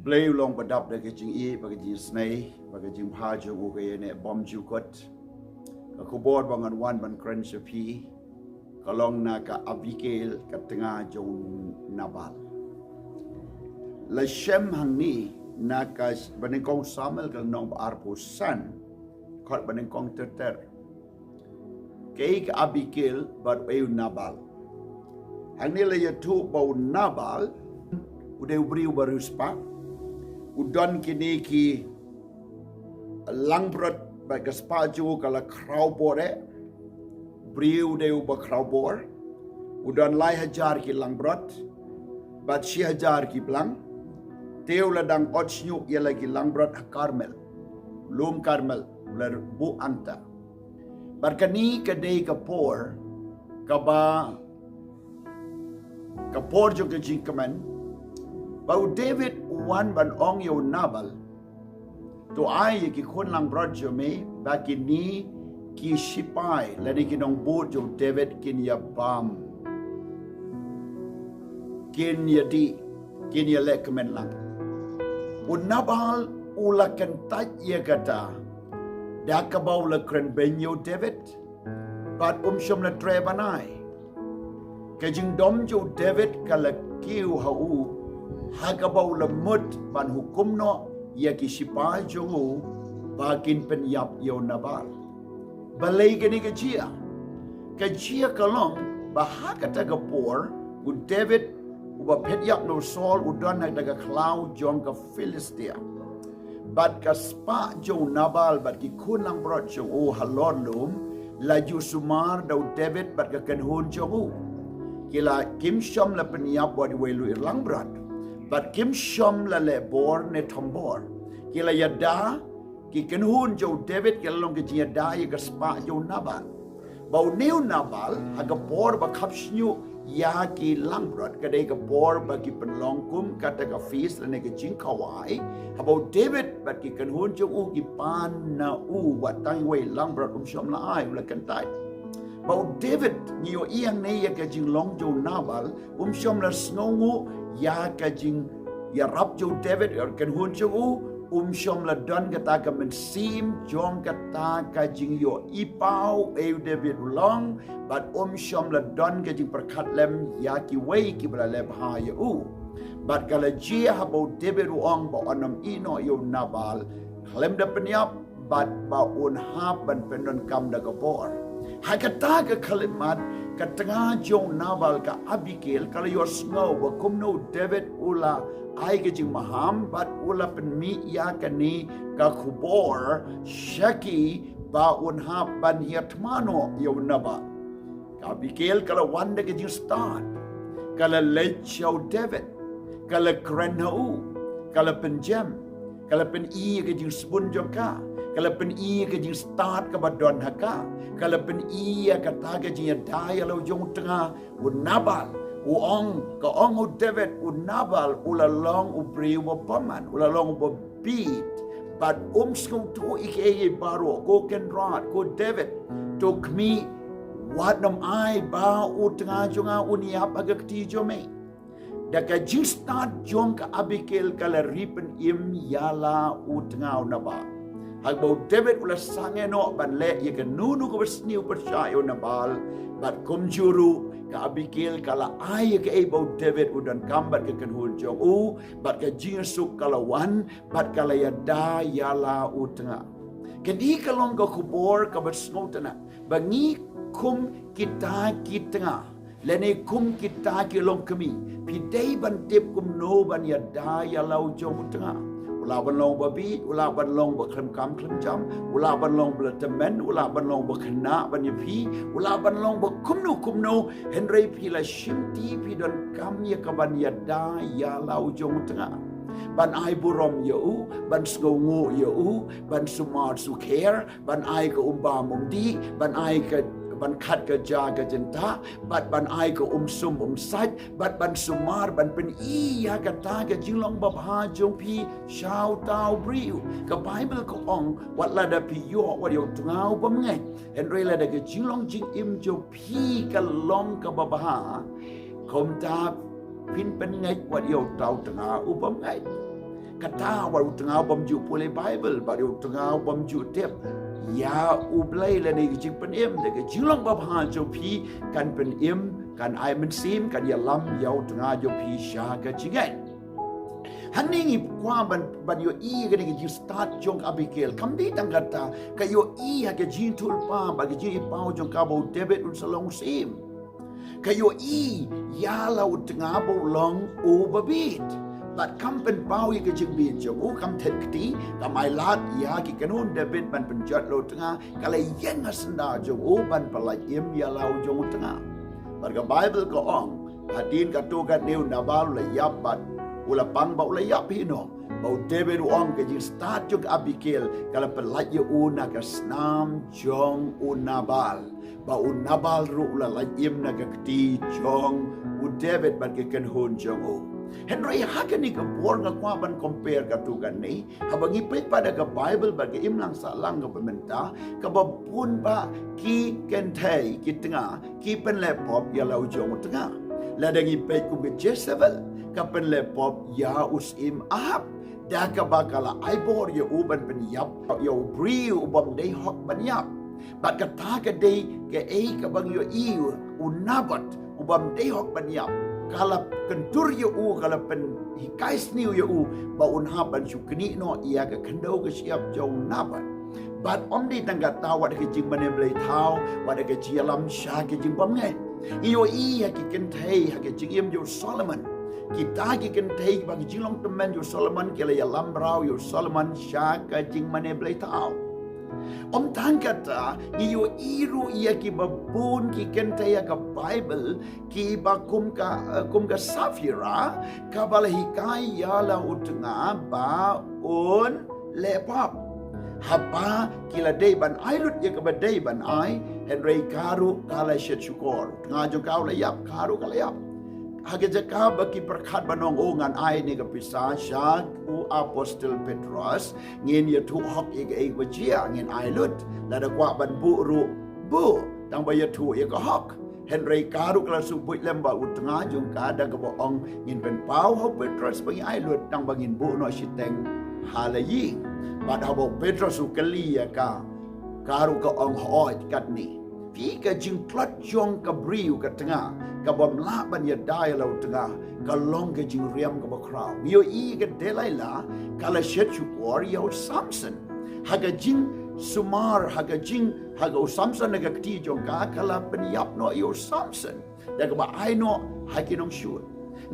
play long badap da ke jing e ba ke jing snai ba ke jing pha jo ko ke ne bom ju kot ka ku board bangan wan ban kren pi ka long na ka Abigail ka tengah jo Nabal la shem hang ni na ka baning kong Samuel ka nong arpo san kot baning kong ter ke ka Abigail bat eu Nabal hang ni la ya tu bau Nabal udah beri baru spa udon kini ki langbrot bagi spa jo kala krau bore beri udah ubah krau bor udon lai hajar ki langbrot bat si hajar ki belang teu ladang otsnyu ia lagi langbrot karmel lum karmel ler bu anta barkani kedai kapor kaba kapor jo ke jingkaman bau David wan ban ong yo Nabal to ai ki khon lang brod jo me ba ki ni ki sipai la ni ki nong bo jo David kin ya bam kin ya di kin ya lek men lang un Nabal ula kan tat ya kata da ka bau la kren ben yo David bat shom la tre banai ke jing dom jo David kala kiu hau hagabau lemut ban hukum no ia kisipa jongu bakin penyap yo Nabal balai gani kajia kalong bahagata gapor u David uba penyap no Saul udan daga klau jong ka Philistia bat ka spa jo Nabal bat ki kunang brot jo o halon lum laju sumar dau David bat ka kenhun jongu kila kim shom la penyap wadi welu irlang brot but kim shom la le bor ne tombor kila yada ki kenhun jo David kila long ki yada ya gaspa jo Nabal bau new Nabal aga bor ba kapsnyu ya ki langbrot kadai ka bor ba ki penlong kum kata ka feast la ne ki jing kawai habau David ba ki kenhun jo u ki pan na u wat tai wei langbrot shom la ai la kantai bau David nio iang ne ya ka jing long jo Nabal shom la snongu ya ka jing ya rap jo David kan hun jo shom la don kata ka men sim jong kata ka jing yo ipau eu David long but shom la don ka jing perkat lem ya ki wei ki bla lem ha ya but kala jia habo David ong ba onam ino yo Nabal klem da penyap but ba un hap ban penon kam da gabor hakata ka kalimat ka tengah jong Nabal ka Abigail kalau yo snow wa kumno David ula ai ke jing maham bat ula penmi ya kani ka khubor shaki ba un hap ban yatmano yo Nabal ka Abigail kalau wanda ke jing start kalau lecho David kalau krenau kalau penjam kalau pen i ke jing spun joka kalau pen i ke jing start ke badon haka kalau pen i ka ta ke jing dai lo jong tengah un Nabal uong ka ong David un Nabal ula long u bri wa paman ula long u beat but skong to ike baro ko ken rat ko David to kmi wat nam ai ba u tengah jonga uniap agak ti jome daka jing start jong ka Abigail kala ripen im yala u tengah Nabal hagbau David ula sange no ban le ye ke nunu ko besniu percaya Nabal bat kum juru ka Abigail kala ai ke ebau David udan kambat ke kenhun jong bat ka jingsuk kala wan bat kala ya da yala u tengah kedi kalong ka kubor ka besngotana bangi kum kita tengah lene kum kita ki long kami pidai ban tip kum no ban ya da yala u jong tengah ula ban long babi ula ban long ba klem kam klem jam ula ban long ba temen ula ban long ba khna ban yapi ula ban long ba kumno henry pi la shimti pi don kam ya ka ban ya da ya lau jong tengah ban ai burom yo ban sngongu yo ban sumar su care ban ai ka umba mumdi ban ai ka ban khat ka jaga jenta ban ai ka sum saj ban sumar ban pen i ya ka ta ka jinglong ba ha jong pi shau tau briu ka bible ko ong wat la da pi yo wat yo tngau ba ngai en re la da ka jinglong jing im jo pi ka long ka ba ha kom ta pin pen ngai wat yo tau tngau ba ngai kata waru tengah bamju pole Bible baru tengah bamju tep ya ublay la ni jing pen em de jilong ba ha jo pi kan pen em kan ai men sim kan ya lam yau tengah jo pi sha ka jingai haningi kwa ban yo I ga ni start jong Abigail kam di tang kata ka yo I ha ke jin tul pa ba ke jin pau jong ka bo David un salong sim ka yo I ya la u tengah bo long o babit but kam pen pau ye ke jing bin jong u kam thet kti kam ai lat ya ki kanun David ban pen jat lo tengah kala yen asanda jong u ban palai em ya la u jong tengah barga Bible ko ong hadin ka tu ka neu nabal la yap bat ula pang ba ula yap hino bau David ong ke jing start jong Abigail kala pelaj ye una ka snam jong unabal ba unabal ru ula lajim na ka kti jong u David ban ke kan hun jong u Henry hakani ka bor nga kwa ban compare ka tu kan ni habangi prit pada ka Bible ba ke imlang sa lang ka pementa ka ba pun ba ki ken thai ki tengah ki pen laptop ya lau jong tengah la dangi pe ku be Jezebel kapen lepop ya usim ahab da ka bakala ai bor ya uban pen yap ya ubri ubam dei hok ban yap bat ka ta ka dei ke ka bang yo I unabat ubam dei hok ban yap kala kentur ya kala pen hikais niu ya ba unha ban syukni no ia ka kendo ka siap jong nabat bat om di tangga tawat ke jing mane blai thau wat ke jialam sha ke jing bam ngai iyo I ha ke ken thai ha ke jing im jo Solomon kita ki kan thei bagi jilong teman yo Solomon kela ya lambrau yo Solomon syaka jing mane blai tau om tang kata yo iru ia ki babun ki kan thei ka Bible ki ba kum ka Safira ka bala hikai ya la utnga ba un lepap haba kila dei ban ai lut ya ka ba dei ban ai Henry karu kala shet syukur tengah jo kau la yap karu kala yap hage jaka baki perkhat banong ngan ai ni ka pisa sha u apostol Petrus ngin ya tu hok e bajia ngin ai lut la da kwa ban bu ru bu tang ba ya tu e ka hok Henry karu kala su bu lem ba u tengah jung ka da ka boong ngin pen pau hok Petrus bagi ai lut tang bangin bu no siteng halayi bad habo Petrus u kali ya ka karu ka ong hoi kat ni pi ka jing klat jong ka briu ka tengah ka bom la ban ya dai lo tengah ka long ka jing riam ka ba kraw yo I ka delai la kala shet chu war yo Samson haga jing sumar haga jing haga Samson na ka kti jong ka kala pen yap no yo Samson da ka ba ai no hakinong shu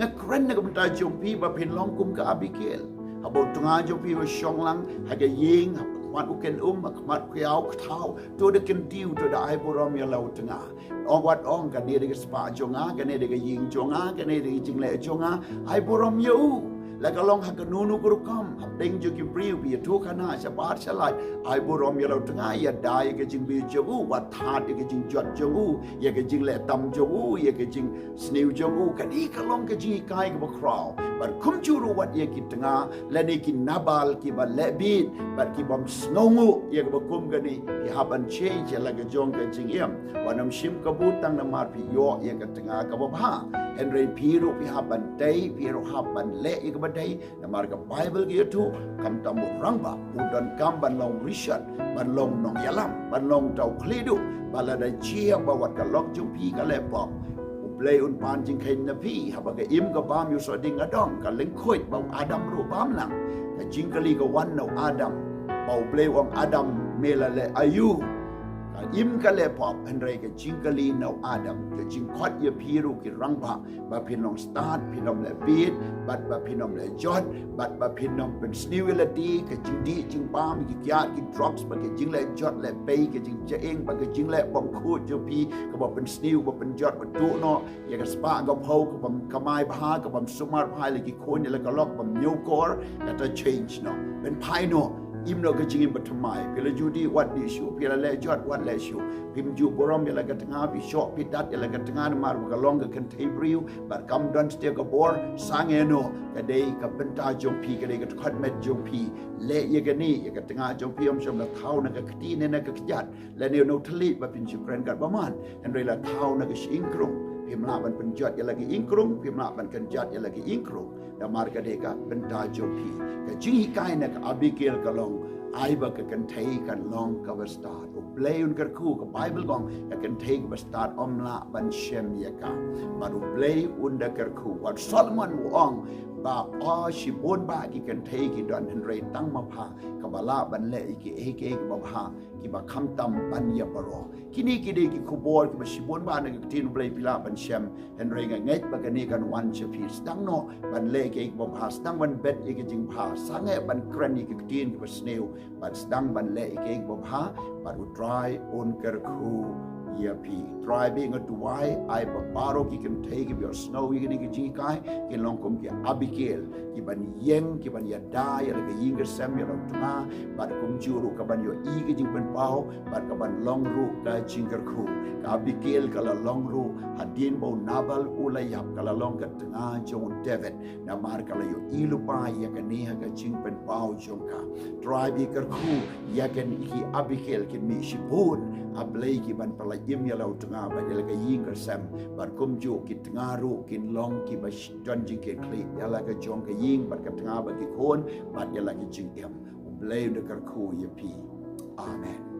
nga kren na ka ta jong pi ba pin long kum ka Abigail abo tengah jong pi wa shong lang haga ying mat uken mat kau thau to de ken tiu to da ai borom ya lau tengah ong wat ong kan dia de spa jonga kan dia de ying jonga kan dia de jing le jonga ai borom you la kalong ha kanunu kurukam ding jo ki briu bi tu kana sabat salat ai borom ya lau tengah ya dai ke jing bi jogu wat tha de ke jing jot jogu ya ke jing le tam jogu ya ke jing sniu jogu kan I kalong ke jing kai ke bakraw bar kum juru wat ya ki tengah la ni ki nabal ki ba lebit bar ki bom snongu ya ke bakum gani ki haban change ya la ke jong ke jing yam wanam shim kabut tang na mar pi yo ya ke tengah ka ba Henry piru pi haban dai piru haban le ya ke dai na marga Bible ge tu kam tamu rangba udan kam ban long rishat ban long nong yalam ban long tau klidu bala da chia ba wat ka lok ju pi ka le pop ublei un pan jing khain na pi haba ga im ga bam yu so ding adong ka leng khoit ba Adam ru bam lang ka jing kali ga wan no Adam ba ublei om Adam mela le ayu im ka le pop Henry ka jing kali no Adam ka jing khot ye piru ki rangba ba pinong start pinom le bit bat ba pinom le jot bat ba pinom pen sniwility ka jing di jing bam ki kya ki drops ba ka jing le jot le pay ka jing jaeng ba ka jing le bom khu jo pi ka ba pen sniw ba pen jot ba tu no ya ka spa ga phau ka bam kamai bha ka bam sumar phai le ki khon le ka lok bam new core ka ta change no pen phai no im no ka jing im batamai pila judi wat di shu pila le jot wat le shu pim ju borom ya la ka tengah pi shop pi dat ya la ka tengah mar ka long ka kan thai briu bar kam don ste ka bor sangeno ka dei ka benta jong pi ka dei ka khat met jong pi le ye ka ni ya ka tengah jong pi om shom la thau na ka kti ne na ka kjat la ne no thali ba pin chu kren ka ba man en re la thau na ka shing krong pimla ban penjat ya lagi ingkrung pimla ban kenjat ya lagi ingkrung da marga deka benta jopi ka jingi kaina ka Abigail kalong ai ba ka kan thei kan long ka start o play un kar khu ka Bible gong ka kan thei ka start omla ban shem ya ka baru play un da kar khu wat Solomon ong ba o shi bon ba ki kan thei ki don hen rei tang ma pha ka bala ban le ki eke ba pha ki ba kham tam ban ya baro kini ki de ki khubor ki ba shi bon ba na ki tin play pila ban shem hen rei nga ngai ba ka ni kan wan che pi stang no ban le ke ba pha stang ban bet e ki jing pha sang e ban kran ni ki tin ki ba sneu ban stang ban le ke ba pha ba u try on kar khu ya pi try being a duai ai ba baro ki kan take your snow ki ni ki ji kai ki long kom ki Abigail ki ban yeng ki ban ya dai ya ga ying sem ya long tuma ba kom juru ka ban yo i ki jing ban pau ba ka ban long ru ka jing kar khu ka Abigail ka la long ru hadin bo nabal ulai yap ka la long ka tanga jong David na mar ka la yo i lu pa ya ka ni ha ka jing ban pau jong ka try bi kar khu ya kan ki Abigail ki mi shibun ablay ki ban pala yim ya lau tanga ba ya ka ying ka sem ban kum jo ki tanga ru kin long ki ba don jing ke kli ya la ka jong ka ying ban ka tanga ba ki kon ba ya la ki jing em ablay de kar khu ya pi amen